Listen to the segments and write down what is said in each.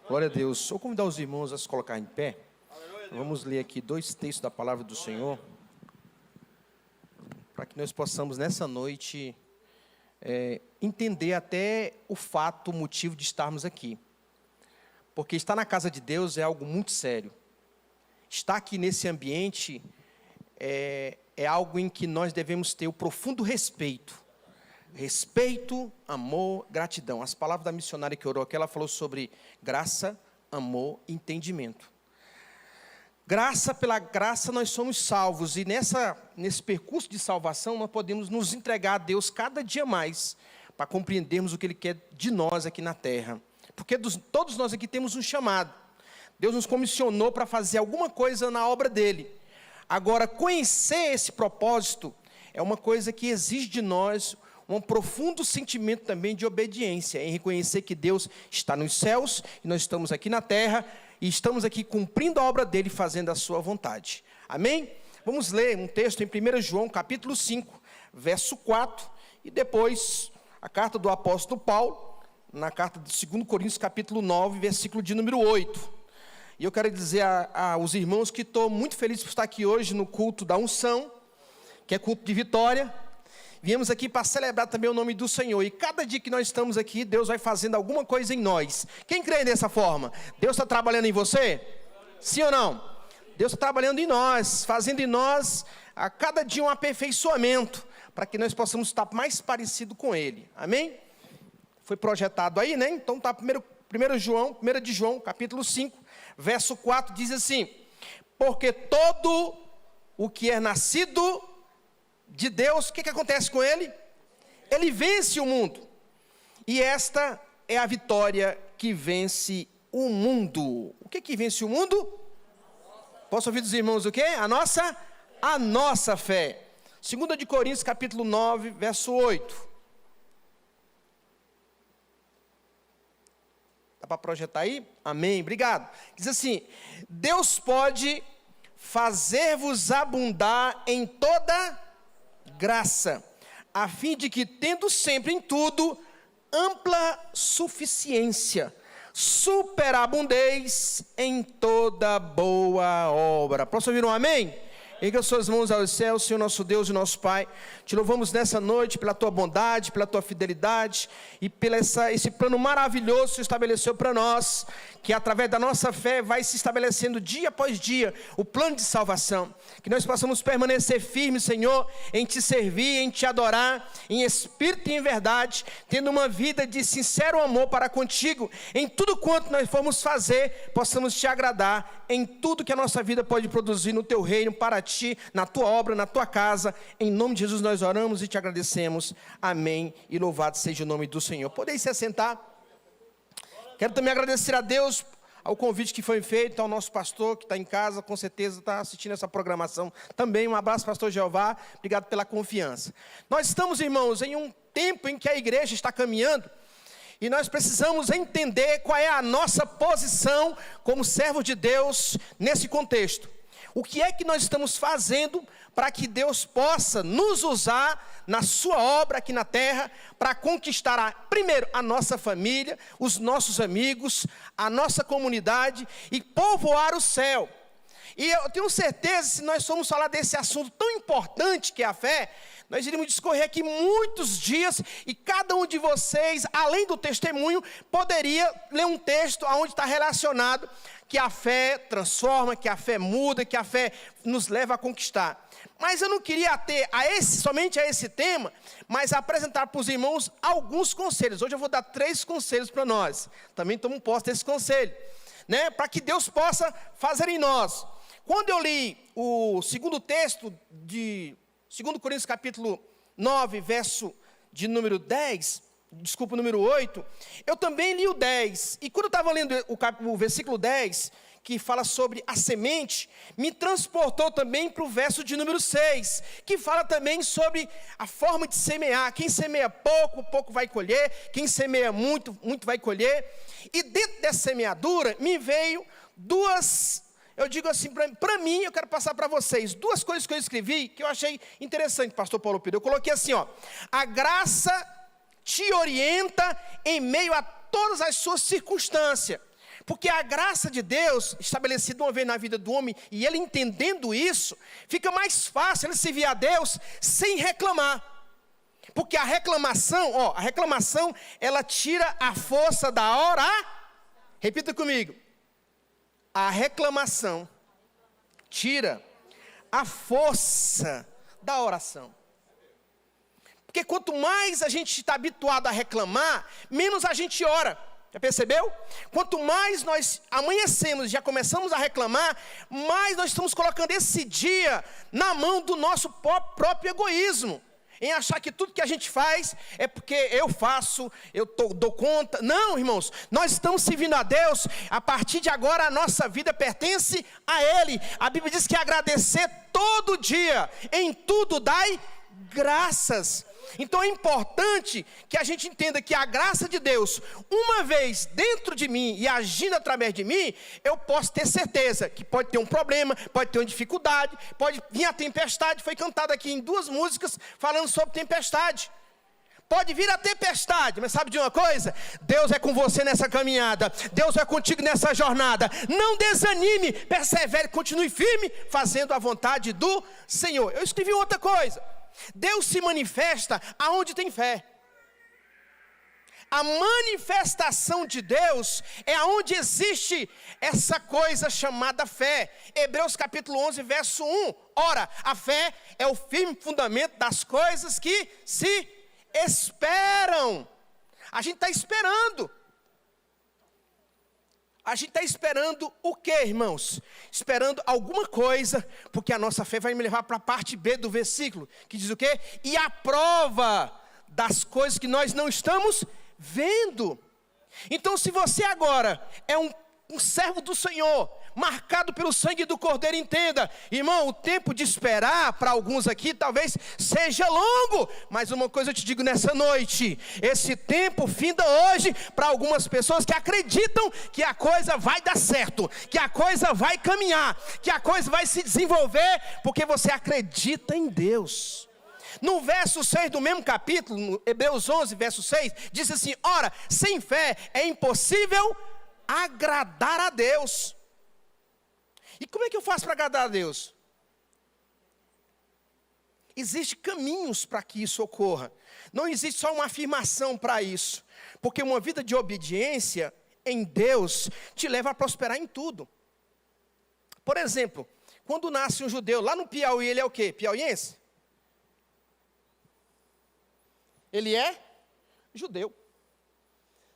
Glória a Deus. Vou convidar os irmãos a se colocar em pé. Vamos ler aqui 2 textos da palavra do Senhor, para que nós possamos nessa noite entender até o fato, o motivo de estarmos aqui. Porque estar na casa de Deus é algo muito sério. Estar aqui nesse ambiente é algo em que nós devemos ter o profundo respeito. Respeito, amor, gratidão. As palavras da missionária que orou aqui, ela falou sobre graça, amor e entendimento. Graça, pela graça nós somos salvos. E nesse percurso de salvação nós podemos nos entregar a Deus cada dia mais, para compreendermos o que Ele quer de nós aqui na terra. Porque todos nós aqui temos um chamado. Deus nos comissionou para fazer alguma coisa na obra dEle. Agora, conhecer esse propósito é uma coisa que exige de nós um profundo sentimento também de obediência, em reconhecer que Deus está nos céus, e nós estamos aqui na terra, e estamos aqui cumprindo a obra dEle, fazendo a sua vontade. Amém? Vamos ler um texto em 1 João, capítulo 5, verso 4, e depois a carta do apóstolo Paulo, na carta de 2 Coríntios, capítulo 9, versículo de número 8. E eu quero dizer aos irmãos que estou muito feliz por estar aqui hoje no culto da unção, que é culto de vitória. Viemos aqui para celebrar também o nome do Senhor. E cada dia que nós estamos aqui, Deus vai fazendo alguma coisa em nós. Quem crê dessa forma? Deus está trabalhando em você? Sim ou não? Deus está trabalhando em nós, fazendo em nós a cada dia um aperfeiçoamento, para que nós possamos estar mais parecidos com Ele. Amém? Foi projetado aí, né? Então está 1 de João, capítulo 5, verso 4, diz assim: porque todo o que é nascido de Deus, o que acontece com ele? Ele vence o mundo. E esta é a vitória que vence o mundo. O que vence o mundo? Posso ouvir dos irmãos o quê? A nossa fé. 2 de Coríntios, capítulo 9, verso 8. Dá para projetar aí? Amém, obrigado. Diz assim: Deus pode fazer-vos abundar em toda graça, a fim de que, tendo sempre em tudo ampla suficiência, superabundeis em toda boa obra. Posso ouvir um amém? Erga suas mãos aos céus, Senhor nosso Deus e nosso Pai. Te louvamos nessa noite pela Tua bondade, pela Tua fidelidade e pelo esse plano maravilhoso que Você estabeleceu para nós, que através da nossa fé vai se estabelecendo dia após dia o plano de salvação. Que nós possamos permanecer firmes, Senhor, em Te servir, em Te adorar, em espírito e em verdade, tendo uma vida de sincero amor para contigo. Em tudo quanto nós formos fazer, possamos Te agradar em tudo que a nossa vida pode produzir no Teu reino, para Ti, na Tua obra, na Tua casa. Em nome de Jesus nós oramos e Te agradecemos. Amém. E louvado seja o nome do Senhor. Podeis se assentar. Quero também agradecer a Deus ao convite que foi feito ao nosso pastor, que está em casa, com certeza está assistindo essa programação também. Um abraço, pastor Jeová, obrigado pela confiança. Nós estamos, irmãos, em um tempo em que a igreja está caminhando, e nós precisamos entender qual é a nossa posição como servo de Deus nesse contexto. O que é que nós estamos fazendo para que Deus possa nos usar na sua obra aqui na terra, para conquistar primeiro a nossa família, os nossos amigos, a nossa comunidade e povoar o céu. E eu tenho certeza, se nós formos falar desse assunto tão importante que é a fé, nós iríamos discorrer aqui muitos dias, e cada um de vocês, além do testemunho, poderia ler um texto onde está relacionado que a fé transforma, que a fé muda, que a fé nos leva a conquistar. Mas eu não queria ater somente a esse tema, mas apresentar para os irmãos alguns conselhos. Hoje eu vou dar 3 conselhos para nós. Também tomo posse desse conselho, né? Para que Deus possa fazer em nós. Quando eu li o segundo texto de 2 Coríntios capítulo 9, verso de número 8, eu também li o 10. E quando eu estava lendo o versículo 10, que fala sobre a semente, me transportou também para o verso de número 6, que fala também sobre a forma de semear. Quem semeia pouco, pouco vai colher. Quem semeia muito, muito vai colher. E dentro dessa semeadura, me veio 2... Eu digo assim, para mim, eu quero passar para vocês 2 coisas que eu escrevi, que eu achei interessante, pastor Paulo Pedro. Eu coloquei assim, ó: a graça te orienta em meio a todas as suas circunstâncias. Porque a graça de Deus, estabelecida uma vez na vida do homem, e ele entendendo isso, fica mais fácil ele servir a Deus sem reclamar. Porque a reclamação, ela tira a força da oração. Repita comigo. A reclamação tira a força da oração. Porque quanto mais a gente está habituado a reclamar, menos a gente ora. Já percebeu? Quanto mais nós amanhecemos e já começamos a reclamar, mais nós estamos colocando esse dia na mão do nosso próprio egoísmo. Em achar que tudo que a gente faz é porque eu faço, dou conta. Não, irmãos, nós estamos servindo a Deus. A partir de agora a nossa vida pertence a Ele. A Bíblia diz que agradecer todo dia, em tudo dai graças. Então é importante que a gente entenda que a graça de Deus, uma vez dentro de mim e agindo através de mim, eu posso ter certeza que pode ter um problema, pode ter uma dificuldade, pode vir a tempestade. Foi cantado aqui em 2 músicas falando sobre tempestade. Pode vir a tempestade, mas sabe de uma coisa? Deus é com você nessa caminhada, Deus é contigo nessa jornada. Não desanime, persevere, continue firme, fazendo a vontade do Senhor. Eu escrevi outra coisa. Deus se manifesta aonde tem fé. A manifestação de Deus é aonde existe essa coisa chamada fé. Hebreus capítulo 11, verso 1. Ora, a fé é o firme fundamento das coisas que se esperam. A gente está esperando. A gente está esperando o quê, irmãos? Esperando alguma coisa, porque a nossa fé vai me levar para a parte B do versículo, que diz o quê? E a prova das coisas que nós não estamos vendo. Então, se você agora é um servo do Senhor, marcado pelo sangue do Cordeiro, entenda, irmão, o tempo de esperar para alguns aqui talvez seja longo, mas uma coisa eu te digo nessa noite, esse tempo finda hoje para algumas pessoas que acreditam que a coisa vai dar certo, que a coisa vai caminhar, que a coisa vai se desenvolver, porque você acredita em Deus. No verso 6 do mesmo capítulo, no Hebreus 11, verso 6, diz assim: ora, sem fé é impossível agradar a Deus. E como é que eu faço para agradar a Deus? Existem caminhos para que isso ocorra. Não existe só uma afirmação para isso. Porque uma vida de obediência em Deus te leva a prosperar em tudo. Por exemplo, quando nasce um judeu lá no Piauí, ele é o quê? Piauiense? Ele é judeu.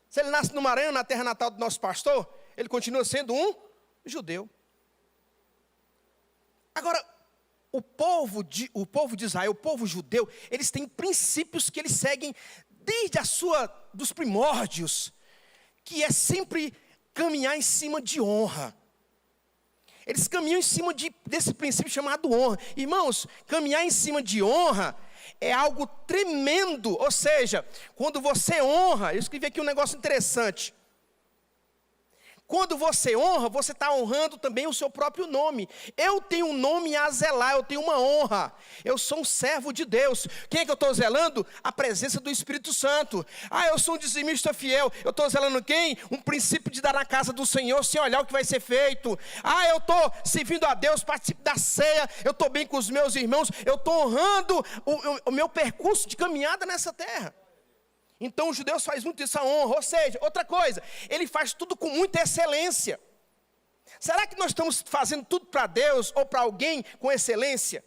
Se ele nasce no Maranhão, na terra natal do nosso pastor, ele continua sendo um judeu. Agora, o povo de Israel, o povo judeu, eles têm princípios que eles seguem desde dos primórdios, que é sempre caminhar em cima de honra. Eles caminham em cima desse princípio chamado honra. Irmãos, caminhar em cima de honra é algo tremendo. Ou seja, quando você honra, eu escrevi aqui um negócio interessante. Quando você honra, você está honrando também o seu próprio nome. Eu tenho um nome a zelar, eu tenho uma honra. Eu sou um servo de Deus. Quem é que eu estou zelando? A presença do Espírito Santo. Eu sou um dizimista fiel. Eu estou zelando quem? Um princípio de dar na casa do Senhor sem olhar o que vai ser feito. Eu estou servindo a Deus, participo da ceia. Eu estou bem com os meus irmãos. Eu estou honrando o meu percurso de caminhada nessa terra. Então os judeus fazem muito essa honra. Ou seja, outra coisa, ele faz tudo com muita excelência. Será que nós estamos fazendo tudo para Deus ou para alguém com excelência?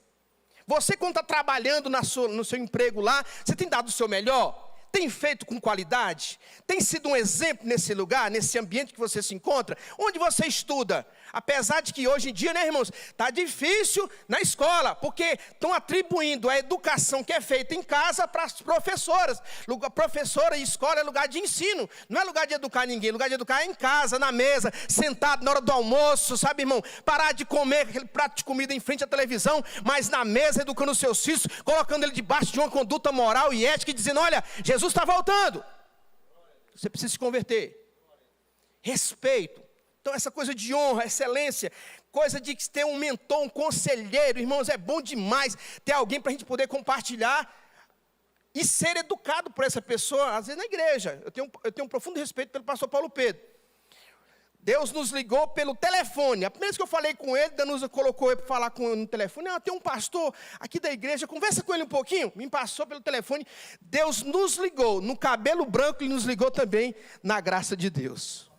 Você, quando está trabalhando no seu emprego lá, você tem dado o seu melhor? Tem feito com qualidade? Tem sido um exemplo nesse lugar, nesse ambiente que você se encontra? Onde você estuda? Apesar de que hoje em dia, né, irmãos, está difícil na escola, porque estão atribuindo a educação que é feita em casa para as professoras. Professora e escola é lugar de ensino, não é lugar de educar ninguém. Lugar de educar é em casa, na mesa, sentado na hora do almoço, sabe, irmão? Parar de comer aquele prato de comida em frente à televisão, mas na mesa, educando os seus filhos, colocando ele debaixo de uma conduta moral e ética, e dizendo: olha, Jesus está voltando. Você precisa se converter. Respeito. Então essa coisa de honra, excelência, coisa de ter um mentor, um conselheiro, irmãos, é bom demais ter alguém para a gente poder compartilhar e ser educado por essa pessoa, às vezes na igreja. Eu tenho um profundo respeito pelo pastor Paulo Pedro. Deus nos ligou pelo telefone. A primeira vez que eu falei com ele, Danusa colocou eu para falar com ele no telefone. Tem um pastor aqui da igreja, conversa com ele um pouquinho. Me passou pelo telefone. Deus nos ligou. No cabelo branco, Ele nos ligou também na graça de Deus.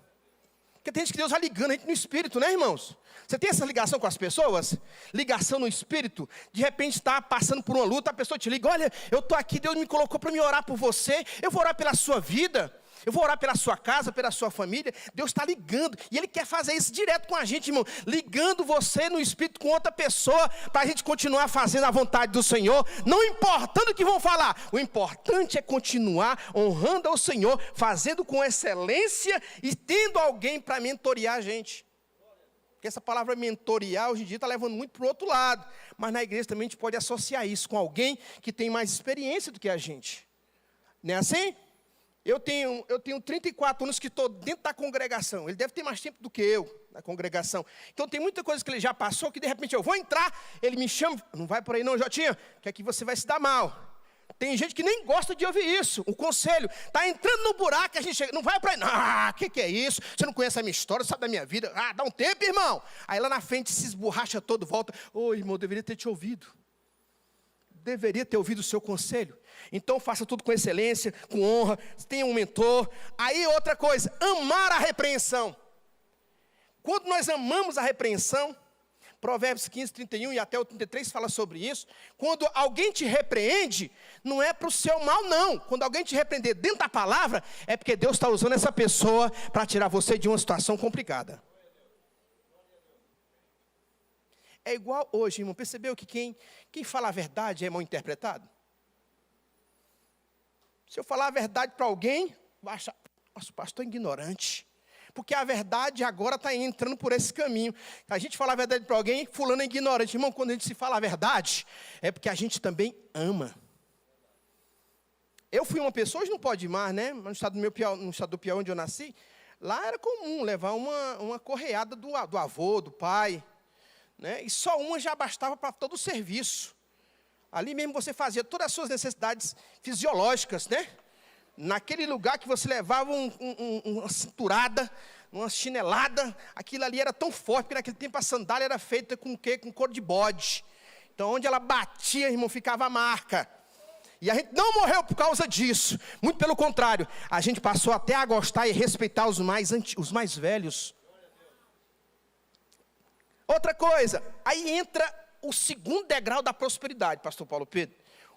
Porque tem gente que Deus vai ligando a gente no espírito, né, irmãos? Você tem essa ligação com as pessoas? Ligação no espírito? De repente está passando por uma luta, a pessoa te liga, olha, eu estou aqui, Deus me colocou para me orar por você, eu vou orar pela sua vida, eu vou orar pela sua casa, pela sua família. Deus está ligando, e Ele quer fazer isso direto com a gente, irmão, ligando você no espírito com outra pessoa, para a gente continuar fazendo a vontade do Senhor, não importando o que vão falar, o importante é continuar honrando ao Senhor, fazendo com excelência e tendo alguém para mentorear a gente. Porque essa palavra mentorear hoje em dia está levando muito para o outro lado, mas na igreja também a gente pode associar isso com alguém que tem mais experiência do que a gente, não é assim? Eu tenho 34 anos que estou dentro da congregação. Ele deve ter mais tempo do que eu na congregação. Então tem muita coisa que ele já passou, que de repente eu vou entrar, ele me chama, não vai por aí não, Jotinha, que aqui você vai se dar mal. Tem gente que nem gosta de ouvir isso, o conselho. Está entrando no buraco, a gente chega, não vai por aí não. Que é isso? Você não conhece a minha história, sabe da minha vida? Dá um tempo, irmão. Aí lá na frente se esborracha todo, volta. Irmão, eu deveria ter te ouvido. Deveria ter ouvido o seu conselho. Então faça tudo com excelência, com honra, tenha um mentor. Aí outra coisa, amar a repreensão. Quando nós amamos a repreensão, Provérbios 15, 31 e até o 33 fala sobre isso. Quando alguém te repreende, não é para o seu mal não. Quando alguém te repreender dentro da palavra, é porque Deus está usando essa pessoa para tirar você de uma situação complicada. É igual hoje, irmão, percebeu que quem fala a verdade é mal interpretado? Se eu falar a verdade para alguém, vai achar, nossa, o pastor é ignorante. Porque a verdade agora está entrando por esse caminho. A gente fala a verdade para alguém, fulano é ignorante. Irmão, quando a gente se fala a verdade, é porque a gente também ama. Eu fui uma pessoa, hoje não pode ir mais, né? No estado do Piauí, onde eu nasci, lá era comum levar uma correada do avô, do pai, né? E só uma já bastava para todo o serviço. Ali mesmo você fazia todas as suas necessidades fisiológicas, né? Naquele lugar que você levava uma cinturada, uma chinelada, aquilo ali era tão forte, porque naquele tempo a sandália era feita com o quê? Com couro de bode. Então onde ela batia, irmão, ficava a marca. E a gente não morreu por causa disso. Muito pelo contrário, a gente passou até a gostar e respeitar os mais velhos. Outra coisa, aí entra o segundo degrau da prosperidade, pastor Paulo Pedro.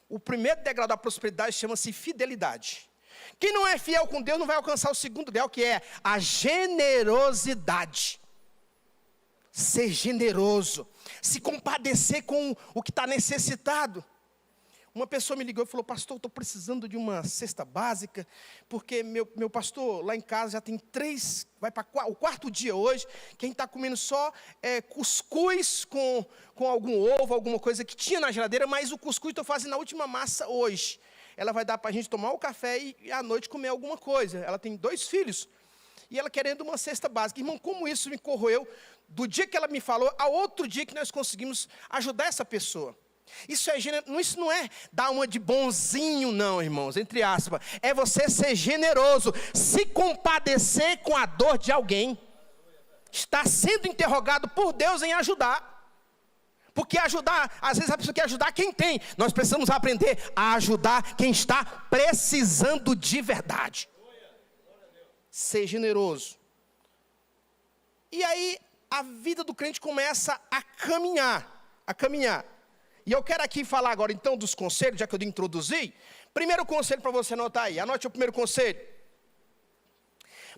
O primeiro degrau da prosperidade chama-se fidelidade. Quem não é fiel com Deus não vai alcançar o segundo degrau, que é a generosidade. Ser generoso, se compadecer com o que está necessitado. Uma pessoa me ligou e falou, pastor, estou precisando de uma cesta básica, porque meu pastor lá em casa já tem 3, vai para o 4º dia hoje, que a gente está comendo só cuscuz com algum ovo, alguma coisa que tinha na geladeira, mas o cuscuz estou fazendo a última massa hoje. Ela vai dar para a gente tomar o café e à noite comer alguma coisa. Ela tem 2 filhos, e ela querendo uma cesta básica. Irmão, como isso me corroeu, do dia que ela me falou, ao outro dia que nós conseguimos ajudar essa pessoa. Isso não é dar uma de bonzinho, não, irmãos, entre aspas. É você ser generoso, se compadecer com a dor de alguém. Está sendo interrogado por Deus em ajudar. Porque ajudar, às vezes a pessoa quer ajudar quem tem. Nós precisamos aprender a ajudar quem está precisando de verdade. Ser generoso. E aí a vida do crente começa a caminhar. E eu quero aqui falar agora então dos conselhos, já que eu introduzi. Primeiro conselho para você anotar aí, anote o primeiro conselho.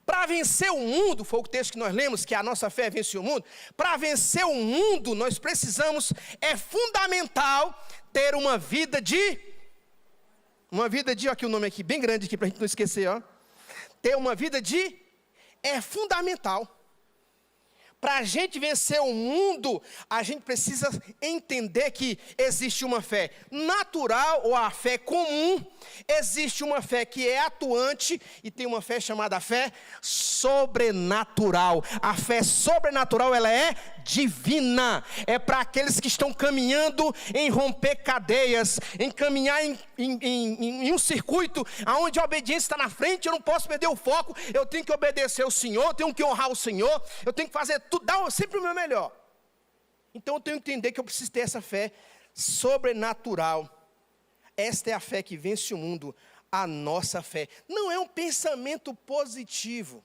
Para vencer o mundo, foi o texto que nós lemos, que a nossa fé vence o mundo. Para vencer o mundo, nós precisamos, é fundamental ter uma vida de, olha aqui o nome aqui, bem grande aqui para a gente não esquecer, ó. Ter uma vida de, é fundamental. Para a gente vencer o mundo, a gente precisa entender que existe uma fé natural ou a fé comum, existe uma fé que é atuante e tem uma fé chamada fé sobrenatural. A fé sobrenatural, ela é divina, é para aqueles que estão caminhando em romper cadeias, em caminhar em um circuito onde a obediência está na frente. Eu não posso perder o foco, eu tenho que obedecer ao Senhor, eu tenho que honrar o Senhor, eu tenho que fazer tudo, dar sempre o meu melhor. Então eu tenho que entender que eu preciso ter essa fé sobrenatural. Esta é a fé que vence o mundo, a nossa fé. Não é um pensamento positivo,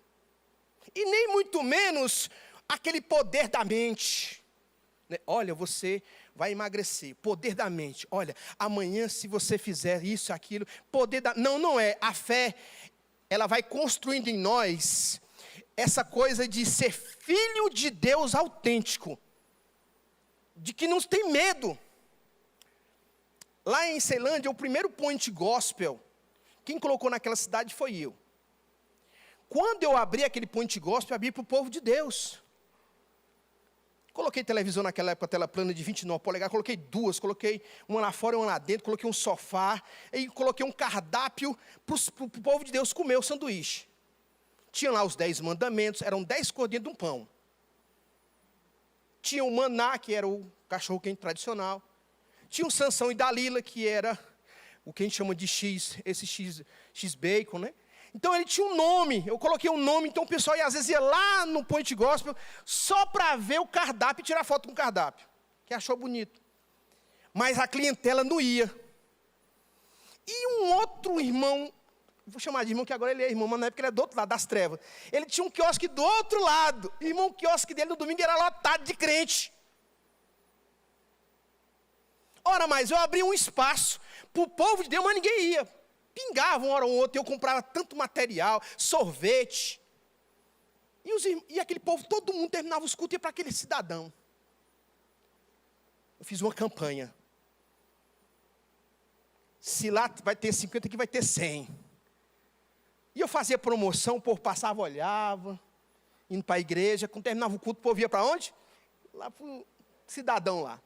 e nem muito menos aquele poder da mente. Olha, você vai emagrecer, poder da mente. Olha, amanhã se você fizer isso, aquilo, poder da... Não é. A fé, ela vai construindo em nós essa coisa de ser filho de Deus autêntico, de que não tem medo. Lá em Ceilândia, o primeiro point gospel, quem colocou naquela cidade foi eu. Quando eu abri aquele point gospel, eu abri para o povo de Deus. Coloquei televisão naquela época, tela plana de 29 polegadas, coloquei duas, coloquei uma lá fora e uma lá dentro, coloquei um sofá, e coloquei um cardápio para o povo de Deus comer o sanduíche. Tinha lá os 10 mandamentos, eram 10 cordinhas de um pão. Tinha o maná, que era o cachorro quente tradicional. Tinha o Sansão e Dalila, que era o que a gente chama de X-Bacon, né? Então ele tinha um nome, eu coloquei um nome, então o pessoal às vezes ia lá no Point Gospel, só para ver o cardápio e tirar foto com o cardápio, que achou bonito. Mas a clientela não ia. E um outro irmão, vou chamar de irmão, que agora ele é irmão, mas na época ele é do outro lado, das trevas. Ele tinha um quiosque do outro lado, irmão, o quiosque dele no domingo era lotado de crente. Ora, mas eu abri um espaço para o povo de Deus, mas ninguém ia. Pingava uma hora ou outra, eu comprava tanto material, sorvete. E aquele povo, todo mundo terminava os cultos e ia para aquele cidadão. Eu fiz uma campanha. Se lá vai ter 50, aqui vai ter 100. E eu fazia promoção, o povo passava, olhava, indo para a igreja. Quando terminava o culto, o povo ia para onde? Lá para o cidadão lá.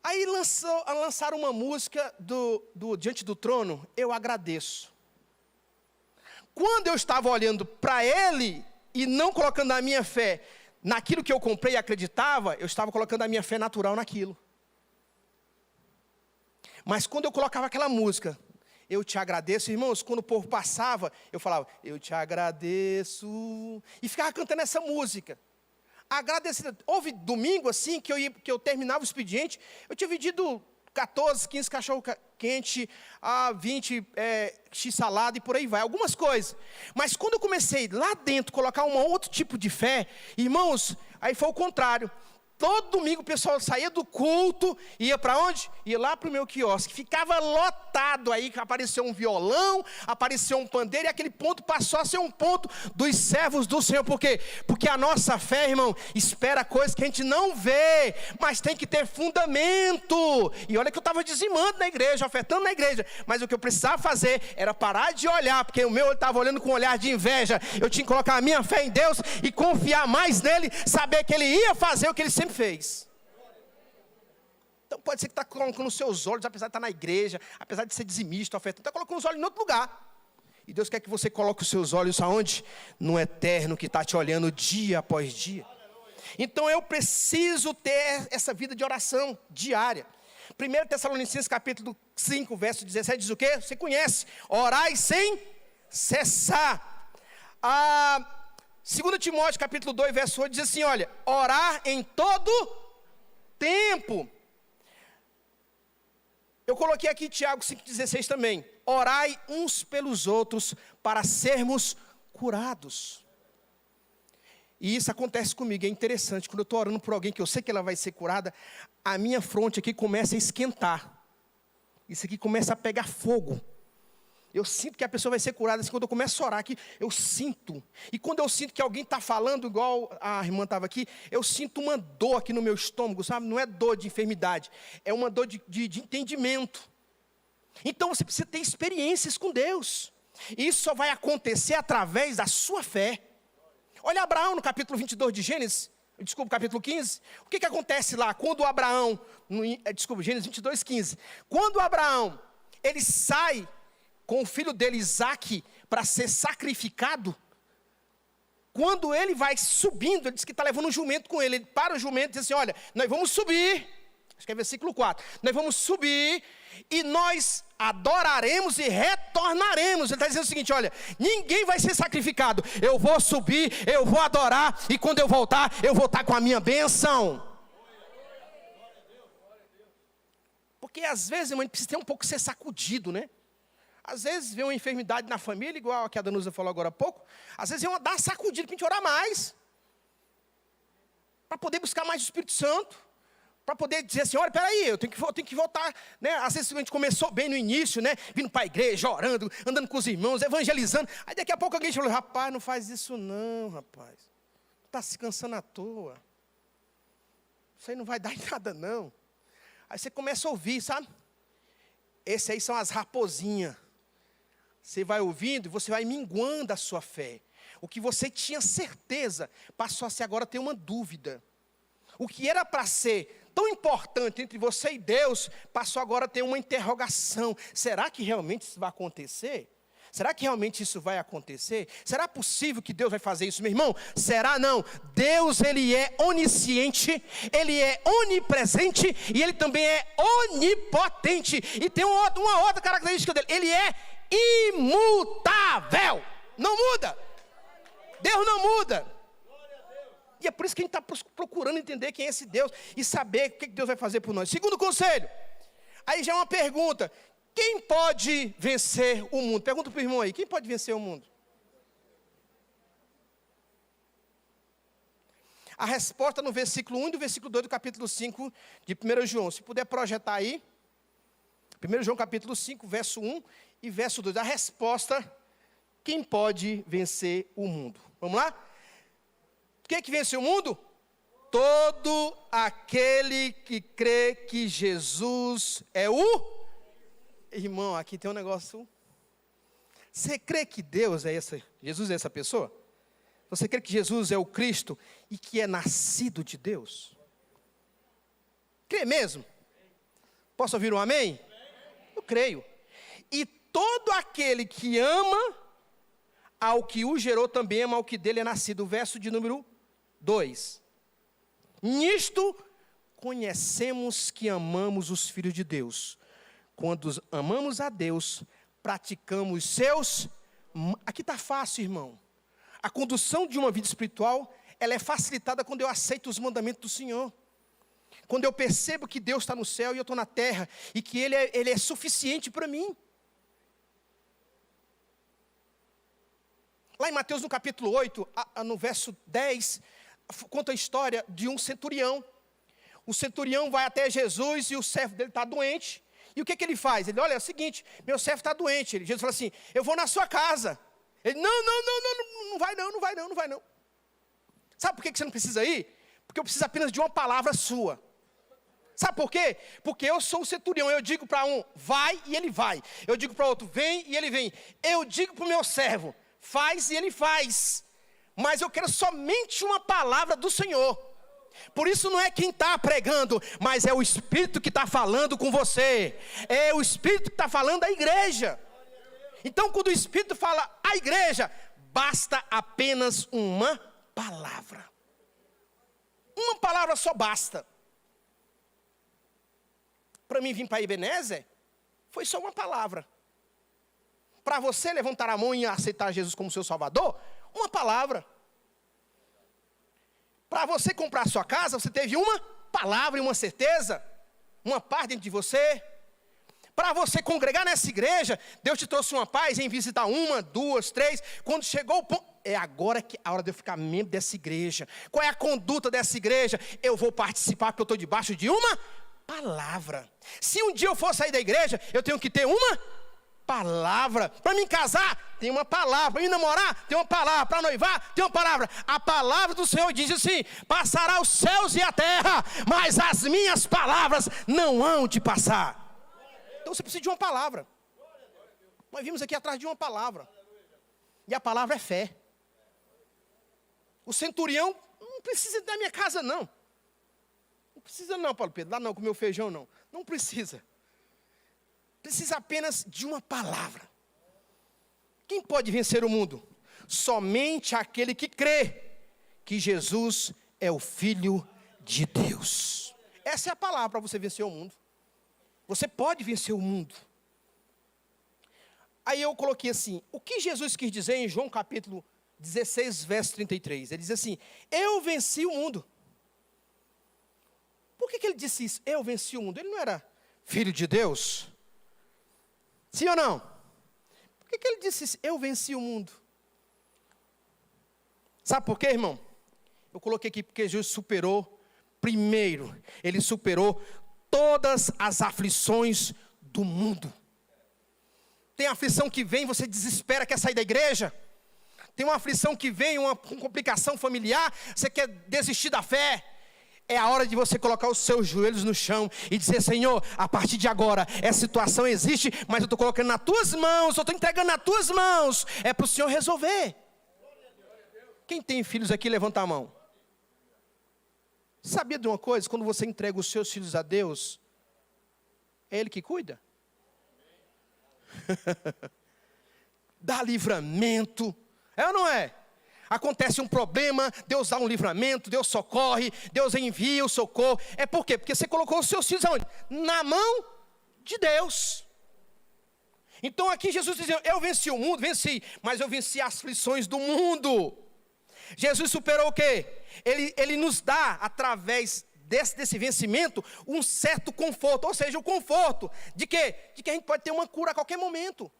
Aí lançaram uma música do Diante do Trono, Eu Agradeço. Quando eu estava olhando para ele e não colocando a minha fé naquilo que eu comprei e acreditava, eu estava colocando a minha fé natural naquilo. Mas quando eu colocava aquela música, Eu Te Agradeço, irmãos, quando o povo passava, eu falava, Eu Te Agradeço, e ficava cantando essa música. Agradecido. Houve domingo assim, que eu terminava o expediente, eu tinha vendido 14, 15 cachorro quente, 20 x-salada e por aí vai, algumas coisas. Mas quando eu comecei lá dentro, colocar um outro tipo de fé, irmãos, aí foi o contrário. Todo domingo o pessoal saía do culto, ia para onde? Ia lá para o meu quiosque, ficava lotado aí, apareceu um violão, apareceu um pandeiro, e aquele ponto passou a ser um ponto dos servos do Senhor. Por quê? Porque a nossa fé, irmão, espera coisas que a gente não vê, mas tem que ter fundamento. E olha que eu estava dizimando na igreja, ofertando na igreja, mas o que eu precisava fazer era parar de olhar, porque o meu estava olhando com um olhar de inveja. Eu tinha que colocar a minha fé em Deus e confiar mais nele, saber que ele ia fazer o que ele sempre fez. Então pode ser que está colocando os seus olhos, apesar de estar na igreja, apesar de ser dizimista, ofertando, está colocando os olhos em outro lugar. E Deus quer que você coloque os seus olhos aonde? No eterno que está te olhando dia após dia. Então eu preciso ter essa vida de oração diária. 1 Tessalonicenses capítulo 5, verso 17 diz o quê? Você conhece, orai sem cessar. 2 Timóteo capítulo 2, verso 8 diz assim, olha, orar em todo tempo. Eu coloquei aqui Tiago 5,16 também. Orai uns pelos outros para sermos curados. E isso acontece comigo, é interessante. Quando eu estou orando por alguém que eu sei que ela vai ser curada, a minha fronte aqui começa a esquentar. Isso aqui começa a pegar fogo. Eu sinto que a pessoa vai ser curada, assim, quando eu começo a orar aqui, eu sinto. E quando eu sinto que alguém está falando, igual a irmã estava aqui, eu sinto uma dor aqui no meu estômago, sabe? Não é dor de enfermidade, é uma dor de entendimento. Então você precisa ter experiências com Deus. E isso só vai acontecer através da sua fé. Olha Abraão no capítulo 22 de Gênesis, capítulo 15. O que acontece lá? Quando Abraão, Gênesis 22, 15. Quando Abraão, ele sai com o filho dele, Isaque, para ser sacrificado, Quando ele vai subindo, ele diz que está levando um jumento com ele. Ele para o jumento e diz assim, olha, nós vamos subir. Acho que é versículo 4. Nós vamos subir e nós adoraremos e retornaremos. Ele está dizendo o seguinte, olha, ninguém vai ser sacrificado. Eu vou subir, eu vou adorar e quando eu voltar, eu vou estar com a minha bênção. Porque às vezes, irmão, a gente precisa ter um pouco ser sacudido, né? Às vezes vem uma enfermidade na família, igual a que a Danusa falou agora há pouco. Às vezes dá uma sacudida para a gente orar mais. Para poder buscar mais o Espírito Santo. Para poder dizer assim, olha, peraí, eu tenho que voltar, né? Às vezes a gente começou bem no início, né? Vindo para a igreja, orando, andando com os irmãos, evangelizando. Aí daqui a pouco alguém falou, rapaz, não faz isso não, rapaz. Está se cansando à toa. Isso aí não vai dar em nada não. Aí você começa a ouvir, sabe? Esses aí são as raposinhas. Você vai ouvindo e você vai minguando a sua fé. O que você tinha certeza, passou a ser agora ter uma dúvida. O que era para ser tão importante entre você e Deus, passou agora a ter uma interrogação. Será que realmente isso vai acontecer? Será que realmente isso vai acontecer? Será possível que Deus vai fazer isso, meu irmão? Será não? Deus, Ele é onisciente, Ele é onipresente e Ele também é onipotente. E tem uma outra característica dele, Ele é imutável. Não muda. Deus não muda. E é por isso que a gente está procurando entender quem é esse Deus e saber o que Deus vai fazer por nós. Segundo conselho, aí já é uma pergunta. Quem pode vencer o mundo? Pergunta para o irmão aí, quem pode vencer o mundo? A resposta no versículo 1 e do versículo 2 do capítulo 5 de 1 João. Se puder projetar aí, 1 João capítulo 5, verso 1 e verso 2. A resposta, quem pode vencer o mundo? Vamos lá? Quem é que vence o mundo? Todo aquele que crê que Jesus é o... Irmão, aqui tem um negócio. Você crê que Jesus é essa pessoa? Você crê que Jesus é o Cristo e que é nascido de Deus? Crê mesmo? Posso ouvir um amém? Eu creio. E todo aquele que ama ao que o gerou também ama ao que dele é nascido. O verso de número 2. Nisto conhecemos que amamos os filhos de Deus. Quando amamos a Deus, praticamos seus... Aqui está fácil, irmão. A condução de uma vida espiritual, ela é facilitada quando eu aceito os mandamentos do Senhor. Quando eu percebo que Deus está no céu e eu estou na terra, e que Ele é suficiente para mim. Lá em Mateus, no capítulo 8, no verso 10, conta a história de um centurião. O centurião vai até Jesus e o servo dele está doente. E o que ele faz? Ele, olha, é o seguinte, meu servo está doente. Jesus fala assim, eu vou na sua casa. Ele, não vai não. Sabe por que você não precisa ir? Porque eu preciso apenas de uma palavra sua. Sabe por quê? Porque eu sou o centurião, eu digo para um, vai e ele vai. Eu digo para outro, vem e ele vem. Eu digo para o meu servo, faz e ele faz. Mas eu quero somente uma palavra do Senhor. Por isso não é quem está pregando, mas é o Espírito que está falando com você. É o Espírito que está falando à igreja. Então quando o Espírito fala à igreja, basta apenas uma palavra. Uma palavra só basta. Para mim vir para Ebenezer, foi só uma palavra. Para você levantar a mão e aceitar Jesus como seu Salvador, uma palavra. Para você comprar a sua casa, você teve uma palavra e uma certeza, uma paz dentro de você. Para você congregar nessa igreja, Deus te trouxe uma paz em visitar 1, 2, 3. Quando chegou o ponto, é agora que a hora de eu ficar membro dessa igreja. Qual é a conduta dessa igreja? Eu vou participar porque eu estou debaixo de uma palavra. Se um dia eu for sair da igreja, eu tenho que ter uma palavra. Para me casar, tem uma palavra. Para me namorar, tem uma palavra. Para noivar, tem uma palavra. A palavra do Senhor diz assim: passará os céus e a terra, mas as minhas palavras não hão de passar. Então você precisa de uma palavra. Nós vimos aqui atrás de uma palavra. E a palavra é fé. O centurião não precisa da minha casa, não. Não precisa não, Paulo Pedro. Lá não, comer o feijão, não. Não precisa. Precisa apenas de uma palavra. Quem pode vencer o mundo? somente aquele que crê que Jesus é o Filho de Deus. Essa é a palavra para você vencer o mundo. Você pode vencer o mundo. Aí eu coloquei assim, o que Jesus quis dizer em João capítulo 16, verso 33? Ele diz assim, eu venci o mundo. Por que ele disse isso? Eu venci o mundo. Ele não era filho de Deus? Sim ou não? Por que ele disse isso? Eu venci o mundo. Sabe por quê, irmão? Eu coloquei aqui porque Jesus superou, primeiro, ele superou todas as aflições do mundo. Tem aflição que vem, você desespera, quer sair da igreja. Tem uma aflição que vem, uma complicação familiar, você quer desistir da fé. É a hora de você colocar os seus joelhos no chão e dizer, Senhor, a partir de agora, essa situação existe, mas eu estou colocando nas tuas mãos, eu estou entregando nas tuas mãos. É para o Senhor resolver. Quem tem filhos aqui, levanta a mão. Sabia de uma coisa? Quando você entrega os seus filhos a Deus, é Ele que cuida. Dá livramento. É ou não é? Acontece um problema, Deus dá um livramento, Deus socorre, Deus envia o socorro. É por quê? Porque você colocou os seus filhos aonde? Na mão de Deus. Então aqui Jesus dizendo, eu venci o mundo, venci, mas eu venci as aflições do mundo. Jesus superou o quê? Ele nos dá, através desse vencimento, um certo conforto. Ou seja, o conforto de quê? De que a gente pode ter uma cura a qualquer momento.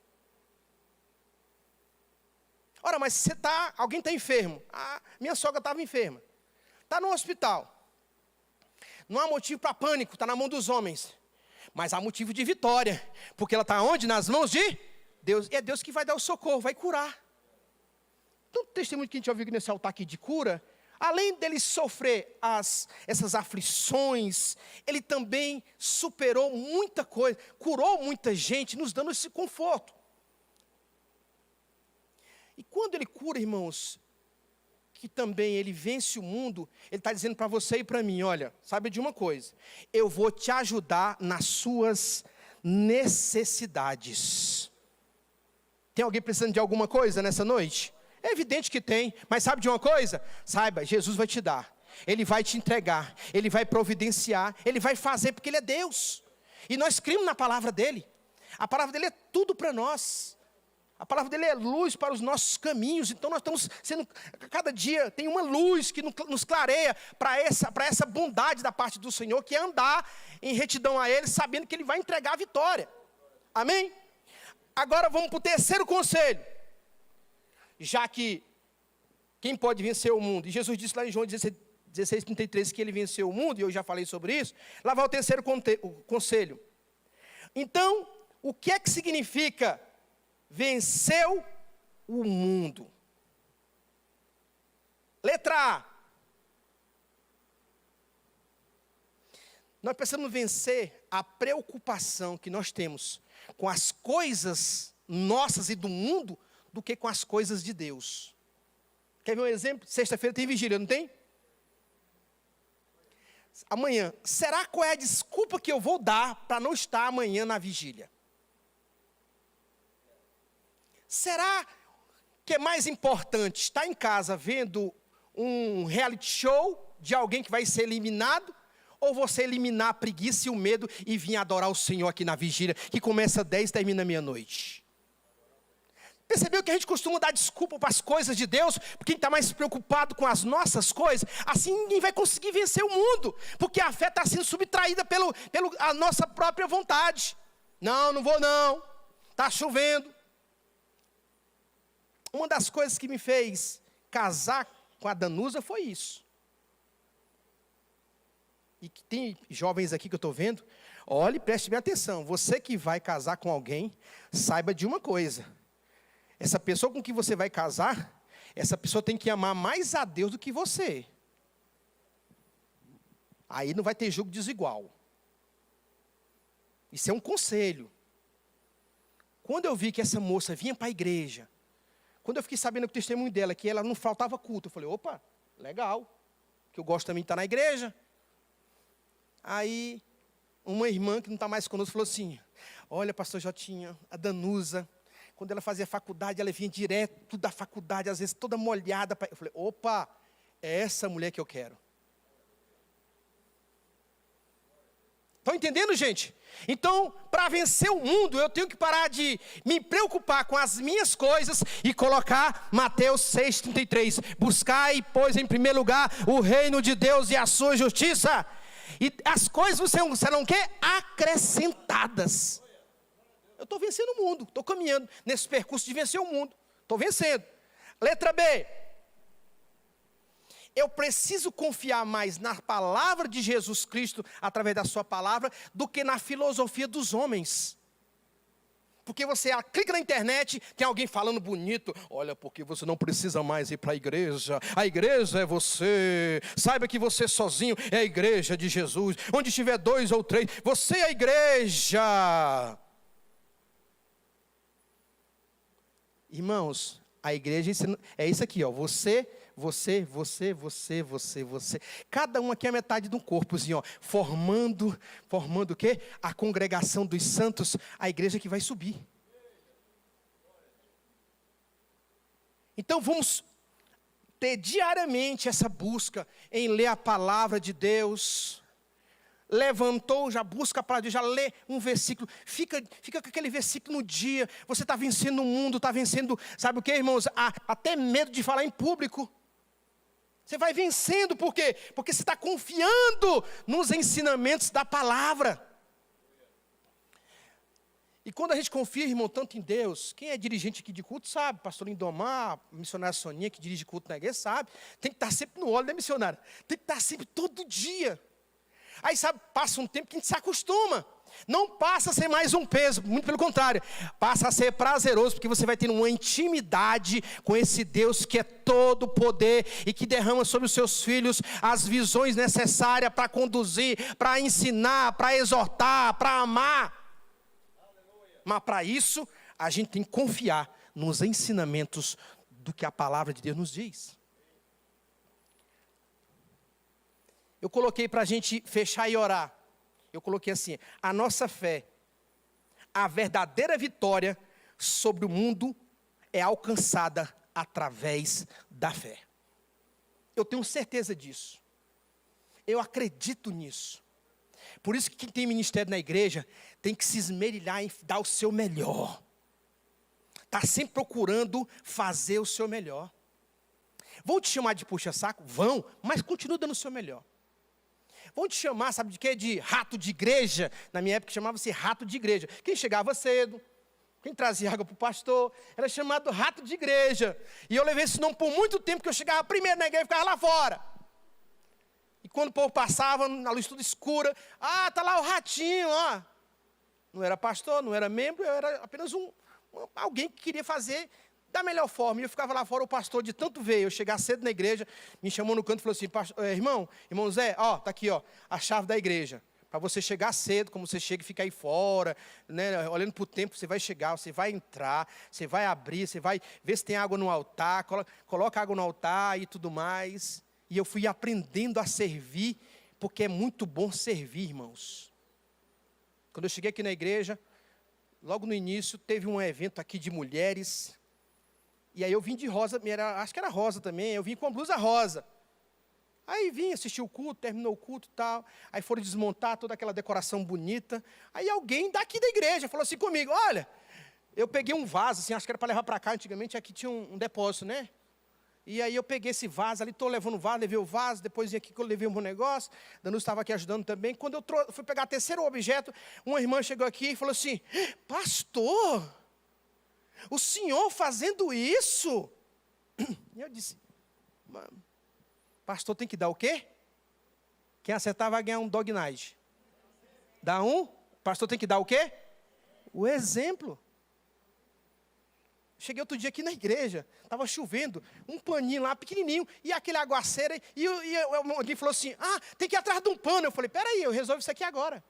Ora, mas alguém está enfermo. Minha sogra estava enferma. Está no hospital. Não há motivo para pânico, está na mão dos homens. Mas há motivo de vitória. Porque ela está onde? Nas mãos de Deus. E é Deus que vai dar o socorro, vai curar. Então, o testemunho que a gente ouviu nesse altar aqui de cura, além dele sofrer essas aflições, ele também superou muita coisa, curou muita gente, nos dando esse conforto. E quando ele cura, irmãos, que também ele vence o mundo, ele está dizendo para você e para mim, olha, sabe de uma coisa, eu vou te ajudar nas suas necessidades. Tem alguém precisando de alguma coisa nessa noite? É evidente que tem, mas sabe de uma coisa? Saiba, Jesus vai te dar, Ele vai te entregar, Ele vai providenciar, Ele vai fazer porque Ele é Deus. E nós cremos na palavra dEle, a palavra dEle é tudo para nós. A palavra dele é luz para os nossos caminhos. Então nós estamos sendo, cada dia tem uma luz que nos clareia para essa bondade da parte do Senhor, que é andar em retidão a Ele, sabendo que Ele vai entregar a vitória. Amém? Agora vamos para o terceiro conselho. Já que quem pode vencer o mundo? E Jesus disse lá em João 16:33 que Ele venceu o mundo, e eu já falei sobre isso. Lá vai o terceiro conselho. Então, o que é que significa venceu o mundo? Letra A. Nós precisamos vencer a preocupação que nós temos com as coisas nossas e do mundo, do que com as coisas de Deus. Quer ver um exemplo? Sexta-feira tem vigília, não tem? Amanhã. Será qual é a desculpa que eu vou dar para não estar amanhã na vigília? Será que é mais importante estar em casa vendo um reality show de alguém que vai ser eliminado? Ou você eliminar a preguiça e o medo e vir adorar o Senhor aqui na vigília, que começa às 10 e termina à meia-noite? Percebeu que a gente costuma dar desculpa para as coisas de Deus, porque quem está mais preocupado com as nossas coisas, assim ninguém vai conseguir vencer o mundo, porque a fé está sendo subtraída pela nossa própria vontade. Não vou não, está chovendo. Uma das coisas que me fez casar com a Danusa foi isso. E que tem jovens aqui que eu estou vendo, olhe, preste bem atenção, você que vai casar com alguém, saiba de uma coisa, essa pessoa com que você vai casar, essa pessoa tem que amar mais a Deus do que você. Aí não vai ter julgo desigual. Isso é um conselho. Quando eu vi que essa moça vinha para a igreja, quando eu fiquei sabendo o testemunho dela, que ela não faltava culto, eu falei, opa, legal, que eu gosto também de estar na igreja. Aí, uma irmã que não está mais conosco falou assim, olha, pastor Jotinha, a Danusa, quando ela fazia faculdade, ela vinha direto da faculdade, às vezes toda molhada. Eu falei, opa, é essa mulher que eu quero. Estão entendendo, gente? Então, para vencer o mundo, eu tenho que parar de me preocupar com as minhas coisas e colocar Mateus 6,33. Buscai, pois, em primeiro lugar, o reino de Deus e a sua justiça. E as coisas serão o quê? Acrescentadas. Eu estou vencendo o mundo, estou caminhando nesse percurso de vencer o mundo. Estou vencendo. Letra B. Eu preciso confiar mais na palavra de Jesus Cristo, através da sua palavra, do que na filosofia dos homens. Porque você clica na internet, tem alguém falando bonito. Olha, porque você não precisa mais ir para a igreja é você. Saiba que você sozinho é a igreja de Jesus. Onde estiver 2 ou 3, você é a igreja. Irmãos, a igreja é isso aqui, ó. Você. Cada um aqui é metade de um corpozinho, ó, formando o quê? A congregação dos santos, a igreja que vai subir. Então vamos ter diariamente essa busca em ler a palavra de Deus. Levantou, já busca para Deus, já lê um versículo, fica com aquele versículo no dia. Você está vencendo o mundo, está vencendo, sabe o que, irmãos? Até medo de falar em público. Você vai vencendo, por quê? Porque você está confiando nos ensinamentos da palavra. E quando a gente confia, irmão, tanto em Deus, quem é dirigente aqui de culto sabe, pastor Lindomar, missionária Soninha, que dirige culto na igreja, sabe, tem que estar sempre no óleo, né, missionária? Tem que estar sempre todo dia. Aí, sabe, passa um tempo que a gente se acostuma. Não passa a ser mais um peso, muito pelo contrário. Passa a ser prazeroso, porque você vai ter uma intimidade com esse Deus que é todo poder e que derrama sobre os seus filhos as visões necessárias para conduzir, para ensinar, para exortar, para amar. Mas para isso, a gente tem que confiar nos ensinamentos do que a palavra de Deus nos diz. Eu coloquei para a gente fechar e orar. Eu coloquei assim, a nossa fé, a verdadeira vitória sobre o mundo é alcançada através da fé. Eu tenho certeza disso. Eu acredito nisso. Por isso que quem tem ministério na igreja tem que se esmerilhar em dar o seu melhor. Está sempre procurando fazer o seu melhor. Vão te chamar de puxa-saco? Vão, mas continua dando o seu melhor. Vão te chamar, sabe de quê? De rato de igreja. Na minha época chamava-se rato de igreja. Quem chegava cedo, quem trazia água para o pastor, era chamado rato de igreja. E eu levei esse nome por muito tempo, que eu chegava primeiro na igreja e ficava lá fora. E quando o povo passava, na luz tudo escura, tá lá o ratinho, ó. Não era pastor, não era membro, eu era apenas alguém que queria fazer da melhor forma. E eu ficava lá fora, o pastor de tanto ver eu chegar cedo na igreja, me chamou no canto e falou assim, irmão Zé, ó, tá aqui, ó, a chave da igreja. Para você chegar cedo, como você chega e fica aí fora, né, olhando para o tempo, você vai chegar, você vai entrar, você vai abrir, você vai ver se tem água no altar, coloca água no altar e tudo mais. E eu fui aprendendo a servir, porque é muito bom servir, irmãos. Quando eu cheguei aqui na igreja, logo no início, teve um evento aqui de mulheres. E aí eu vim de rosa, acho que era rosa também, eu vim com a blusa rosa. Aí vim assistir o culto, terminou o culto e tal. Aí foram desmontar toda aquela decoração bonita. Aí alguém daqui da igreja falou assim comigo, olha, eu peguei um vaso, assim, acho que era para levar para cá, antigamente aqui tinha um depósito, né? E aí eu peguei esse vaso ali, estou levando o vaso, levei o vaso, depois vim aqui que eu levei um bom negócio. Danúcio estava aqui ajudando também. Quando eu fui pegar o terceiro objeto, uma irmã chegou aqui e falou assim, pastor, o senhor fazendo isso? E eu disse, pastor tem que dar o quê? Quem acertar vai ganhar um dog night. Dá um? Pastor tem que dar o quê? O exemplo. Cheguei outro dia aqui na igreja, estava chovendo, um paninho lá pequenininho, e aquele aguaceiro, e alguém falou assim, tem que ir atrás de um pano. Eu falei, peraí, eu resolvo isso aqui agora.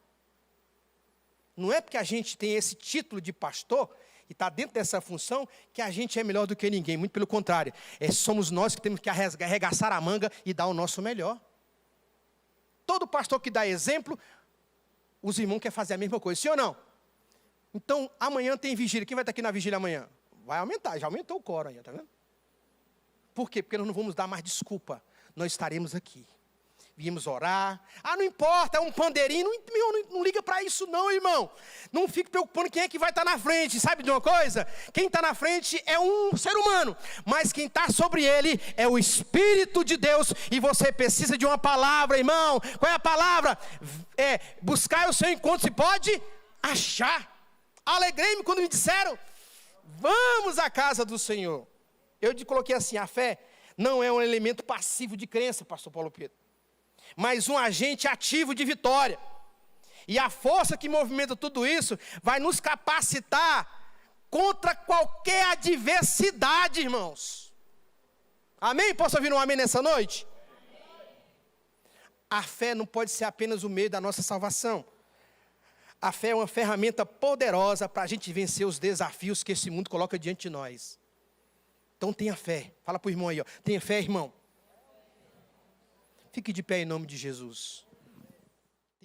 Não é porque a gente tem esse título de pastor, e está dentro dessa função, que a gente é melhor do que ninguém, muito pelo contrário. Somos nós que temos que arregaçar a manga e dar o nosso melhor. Todo pastor que dá exemplo, os irmãos querem fazer a mesma coisa, sim ou não? Então, amanhã tem vigília. Quem vai estar aqui na vigília amanhã? Vai aumentar, já aumentou o coro aí, tá vendo? Por quê? Porque nós não vamos dar mais desculpa. Nós estaremos aqui. Viemos orar. Não importa, é um pandeirinho. Não liga para isso não, irmão. Não fique preocupando quem é que vai estar na frente. Sabe de uma coisa? Quem está na frente é um ser humano. Mas quem está sobre ele é o Espírito de Deus. E você precisa de uma palavra, irmão. Qual é a palavra? Buscar o seu encontro se pode achar. Alegrei-me quando me disseram, vamos à casa do Senhor. Eu te coloquei assim, a fé não é um elemento passivo de crença, pastor Paulo Pedro, mas um agente ativo de vitória. E a força que movimenta tudo isso vai nos capacitar contra qualquer adversidade, irmãos. Amém? Posso ouvir um amém nessa noite? A fé não pode ser apenas o meio da nossa salvação. A fé é uma ferramenta poderosa para a gente vencer os desafios que esse mundo coloca diante de nós. Então tenha fé. Fala para o irmão aí, ó. Tenha fé, irmão. Fique de pé em nome de Jesus.